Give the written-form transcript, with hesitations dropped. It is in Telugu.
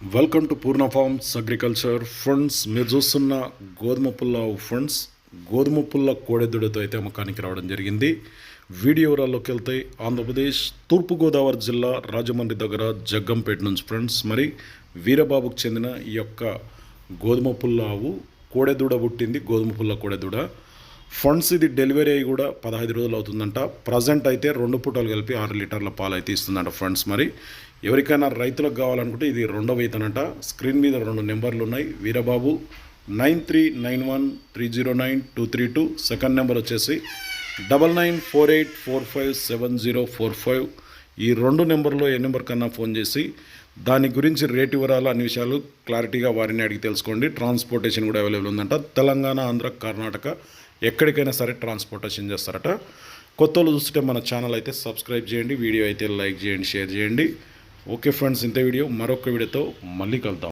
Welcome to Purna forms agriculture friends. మీరు చూస్తున్న గోధుమ పుల్ల ఫ్రెండ్స్, గోధుమ పుల్ల కోడెదుడతో అయితే అమ్మకానికి రావడం జరిగింది. వీడియో వివరాల్లోకి వెళ్తే ఆంధ్రప్రదేశ్ తూర్పుగోదావరి జిల్లా రాజమండ్రి దగ్గర జగ్గంపేట నుంచి ఫ్రెండ్స్. మరి వీరబాబుకు చెందిన ఈ యొక్క గోధుమ పుల్ల ఆవు కోడెదూడ పుట్టింది. గోధుమ పుల్ల కోడెదూడ ఫ్రెండ్స్, ఇది డెలివరీ అయ్యి కూడా 15 రోజులు అవుతుందంట. ప్రజెంట్ అయితే 2 పూటలు కలిపి 6 లీటర్ల పాలు అయితే ఇస్తుందంట ఫ్రెండ్స్. మరి ఎవరికైనా రైతులకు కావాలనుకుంటే ఇది 2వ ఈతనంట. స్క్రీన్ మీద 2 నెంబర్లు ఉన్నాయి. వీరబాబు 9391309232. సెకండ్ నెంబర్ వచ్చేసి 9948457045. ఈ 2 నెంబర్లో ఏ నెంబర్ కన్నా ఫోన్ చేసి దాని గురించి రేటు వివరాలు అన్ని విషయాలు క్లారిటీగా వారిని అడిగి తెలుసుకోండి. ట్రాన్స్పోర్టేషన్ కూడా అవైలబుల్ ఉందంట. తెలంగాణ, ఆంధ్ర, కర్ణాటక ఎక్కడికైనా సరే ట్రాన్స్పోర్టేషన్ చేస్తారట. కొత్త వాళ్ళు చూస్తుంటే మన ఛానల్ అయితే సబ్స్క్రైబ్ చేయండి, వీడియో అయితే లైక్ చేయండి, షేర్ చేయండి. ఓకే ఫ్రెండ్స్, ఇంత వీడియో మరొక వీడియోతో మళ్ళీ కలుద్దాం.